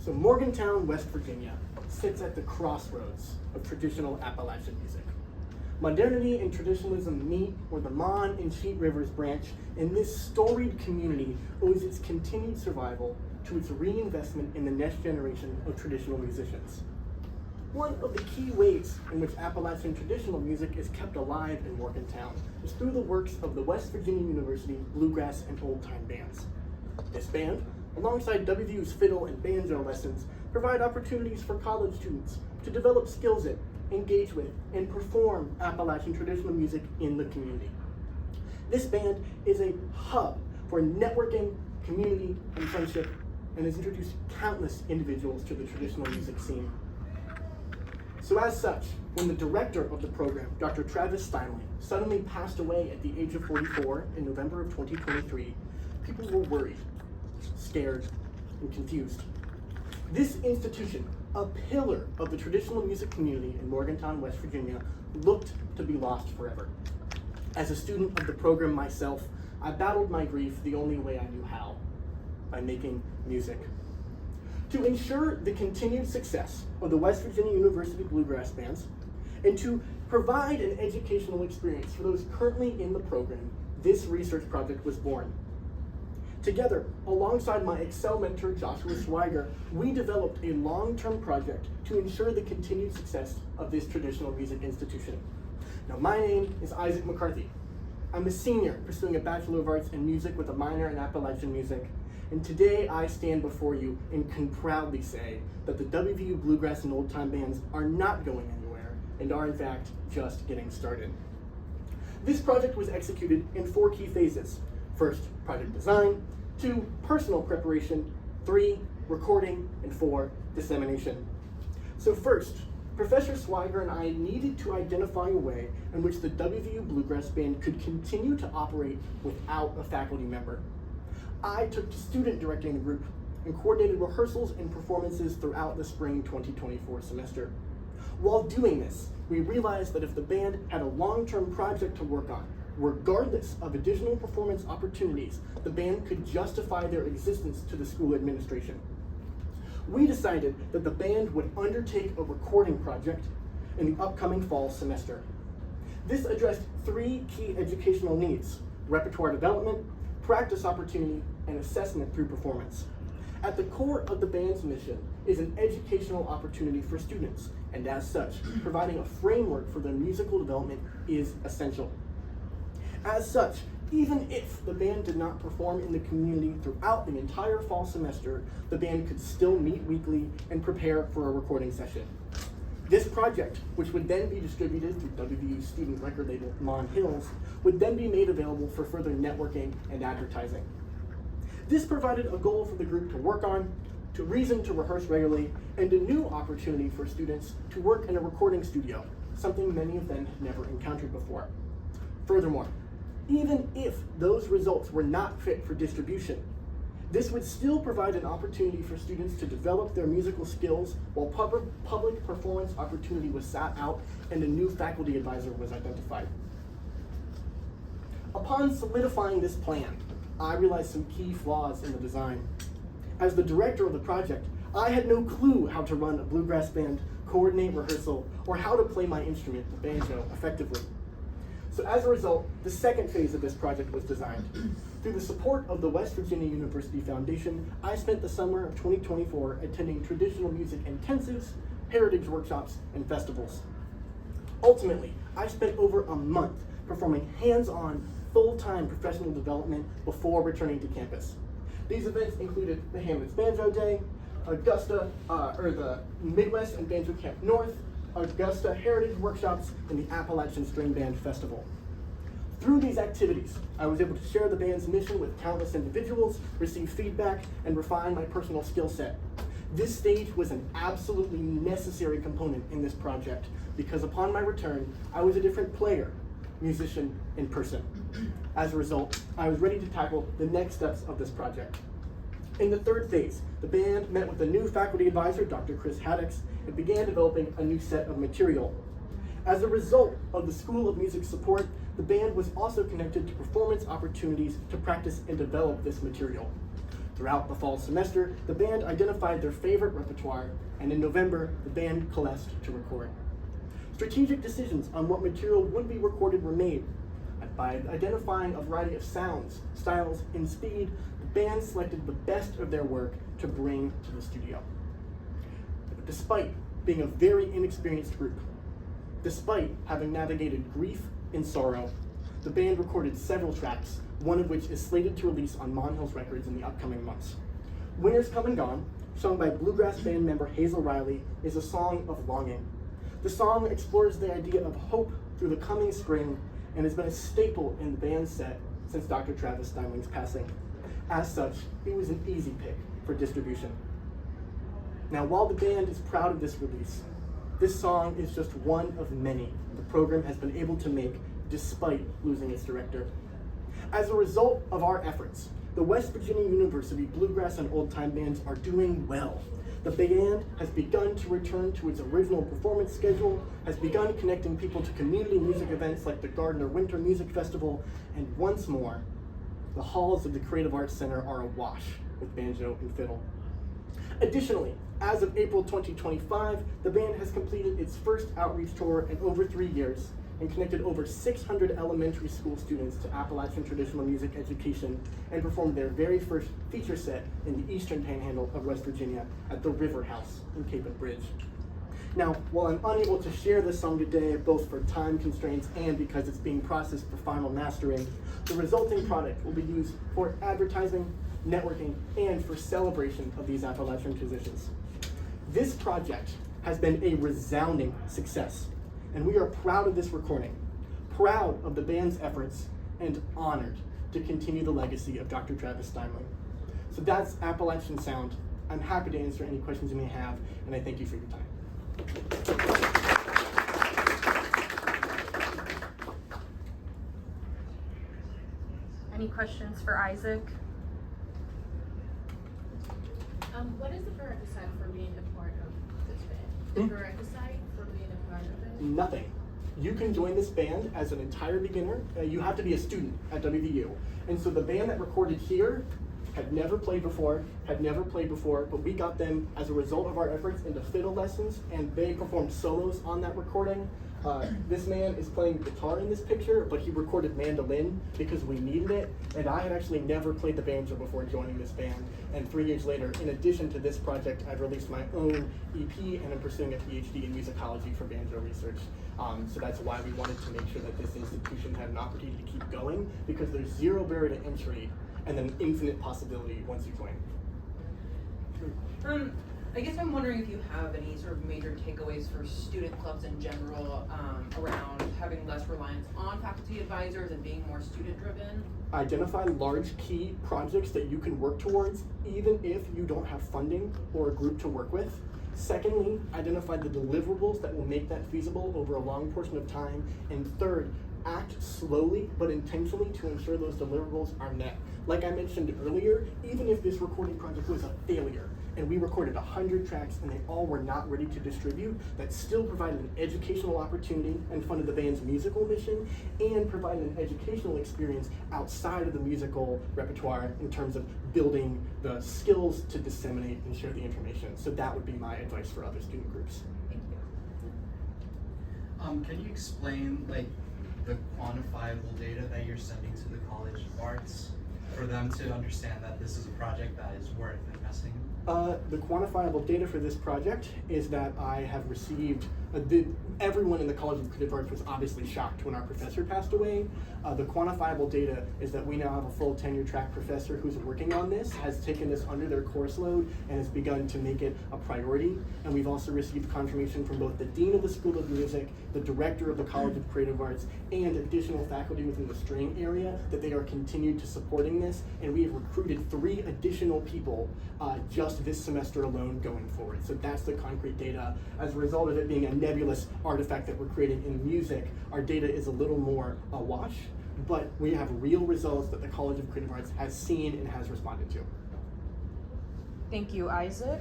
So Morgantown, West Virginia sits at the crossroads of traditional Appalachian music. Modernity and traditionalism meet where the Mon and Cheat Rivers branch, and this storied community owes its continued survival to its reinvestment in the next generation of traditional musicians. One of the key ways in which Appalachian traditional music is kept alive in Morgantown is through the works of the West Virginia University Bluegrass and Old Time Bands. This band, alongside WVU's fiddle and banjo lessons, provide opportunities for college students to develop skills in, engage with, and perform Appalachian traditional music in the community. This band is a hub for networking, community, and friendship, and has introduced countless individuals to the traditional music scene. So as such, when the director of the program, Dr. Travis Steinle, suddenly passed away at the age of 44 in November of 2023, people were worried, scared, and confused. This institution, a pillar of the traditional music community in Morgantown, West Virginia, looked to be lost forever. As a student of the program myself, I battled my grief the only way I knew how, by making music. To ensure the continued success of the West Virginia University Bluegrass Bands, and to provide an educational experience for those currently in the program, this research project was born. Together, alongside my EXCEL mentor, Joshua Schweiger, we developed a long-term project to ensure the continued success of this traditional music institution. Now, my name is Isaac McCarthy. I'm a senior pursuing a Bachelor of Arts in Music with a minor in Appalachian Music. And today I stand before you and can proudly say that the WVU Bluegrass and Old Time Bands are not going anywhere and are in fact just getting started. This project was executed in 4 key phases. First, project design. 2, personal preparation. 3, recording. And 4, dissemination. So first, Professor Schweiger and I needed to identify a way in which the WVU Bluegrass Band could continue to operate without a faculty member. I took to student directing the group and coordinated rehearsals and performances throughout the spring 2024 semester. While doing this, we realized that if the band had a long-term project to work on, regardless of additional performance opportunities, the band could justify their existence to the school administration. We decided that the band would undertake a recording project in the upcoming fall semester. This addressed 3 key educational needs: repertoire development, practice opportunity, and assessment through performance. At the core of the band's mission is an educational opportunity for students, and as such, providing a framework for their musical development is essential. As such, even if the band did not perform in the community throughout the entire fall semester, the band could still meet weekly and prepare for a recording session. This project, which would then be distributed through WVU's student record label, Mon Hills, would then be made available for further networking and advertising. This provided a goal for the group to work on, to reason to rehearse regularly, and a new opportunity for students to work in a recording studio, something many of them had never encountered before. Furthermore, even if those results were not fit for distribution, this would still provide an opportunity for students to develop their musical skills while public performance opportunity was sought out and a new faculty advisor was identified. Upon solidifying this plan, I realized some key flaws in the design. As the director of the project, I had no clue how to run a bluegrass band, coordinate rehearsal, or how to play my instrument, the banjo, effectively. So as a result, the second phase of this project was designed. Through the support of the West Virginia University Foundation, I spent the summer of 2024 attending traditional music intensives, heritage workshops, and festivals. Ultimately, I spent over a month performing hands-on, full-time professional development before returning to campus. These events included the Hamlet's Banjo Day, the Midwest and Banjo Camp North, Augusta Heritage Workshops, and the Appalachian String Band Festival. Through these activities, I was able to share the band's mission with countless individuals, receive feedback, and refine my personal skill set. This stage was an absolutely necessary component in this project because upon my return, I was a different player, musician, and person. As a result, I was ready to tackle the next steps of this project. In the third phase, the band met with a new faculty advisor, Dr. Chris Haddix, and began developing a new set of material. As a result of the School of Music support, the band was also connected to performance opportunities to practice and develop this material. Throughout the fall semester, the band identified their favorite repertoire, and in November, the band coalesced to record. Strategic decisions on what material would be recorded were made. By identifying a variety of sounds, styles, and speed, the band selected the best of their work to bring to the studio. Despite being a very inexperienced group, despite having navigated grief and sorrow, the band recorded several tracks, one of which is slated to release on Monhills Records in the upcoming months. Winter's Come and Gone, sung by Bluegrass band member Hazel Riley, is a song of longing. The song explores the idea of hope through the coming spring and has been a staple in the band's set since Dr. Travis Steinling's passing. As such, it was an easy pick for distribution. Now, while the band is proud of this release, this song is just one of many the program has been able to make despite losing its director. As a result of our efforts, the West Virginia University Bluegrass and Old Time Bands are doing well. The band has begun to return to its original performance schedule, has begun connecting people to community music events like the Gardner Winter Music Festival, and once more, the halls of the Creative Arts Center are awash with banjo and fiddle. Additionally, as of April 2025, the band has completed its first outreach tour in over 3 years and connected over 600 elementary school students to Appalachian traditional music education and performed their very first feature set in the eastern panhandle of West Virginia at the River House in Capon Bridge. Now, while I'm unable to share this song today, both for time constraints and because it's being processed for final mastering, the resulting product will be used for advertising, networking, and for celebration of these Appalachian traditions. This project has been a resounding success, and we are proud of this recording, proud of the band's efforts, and honored to continue the legacy of Dr. Travis Steinling. So that's Appalachian Sound. I'm happy to answer any questions you may have, and I thank you for your time. Any questions for Isaac? What is the prerequisite for being a part of this band? The prerequisite for being a part of it? Nothing. You can join this band as an entire beginner. You have to be a student at WVU. And so the band that recorded here had never played before, but we got them as a result of our efforts into fiddle lessons, and they performed solos on that recording. This man is playing guitar in this picture, but he recorded mandolin because we needed it, and I had actually never played the banjo before joining this band. And 3 years later, in addition to this project, I've released my own EP, and I'm pursuing a PhD in musicology for banjo research. So that's why we wanted to make sure that this institution had an opportunity to keep going, because there's zero barrier to entry and then infinite possibility once you join. I guess I'm wondering if you have any sort of major takeaways for student clubs in general around having less reliance on faculty advisors and being more student-driven. Identify large key projects that you can work towards, even if you don't have funding or a group to work with. Secondly, identify the deliverables that will make that feasible over a long portion of time. And third, act slowly but intentionally to ensure those deliverables are met. Like I mentioned earlier, even if this recording project was a failure, and we recorded 100 tracks and they all were not ready to distribute, that still provided an educational opportunity and funded the band's musical mission and provided an educational experience outside of the musical repertoire in terms of building the skills to disseminate and share the information. So that would be my advice for other student groups. Thank you. Can you explain the quantifiable data that you're sending to the College of Arts for them to understand that this is a project that is worth investing in? The quantifiable data for this project is that I have received, everyone in the College of Creative Arts was obviously shocked when our professor passed away. The quantifiable data is that we now have a full tenure track professor who's working on this, has taken this under their course load, and has begun to make it a priority. And we've also received confirmation from both the Dean of the School of Music, the Director of the College of Creative Arts, and additional faculty within the string area that they are continued to supporting this. And we have recruited 3 additional people just this semester alone going forward. So that's the concrete data. As a result of it being a nebulous artifact that we're creating in music, our data is a little more awash, but we have real results that the College of Creative Arts has seen and has responded to. Thank you, Isaac.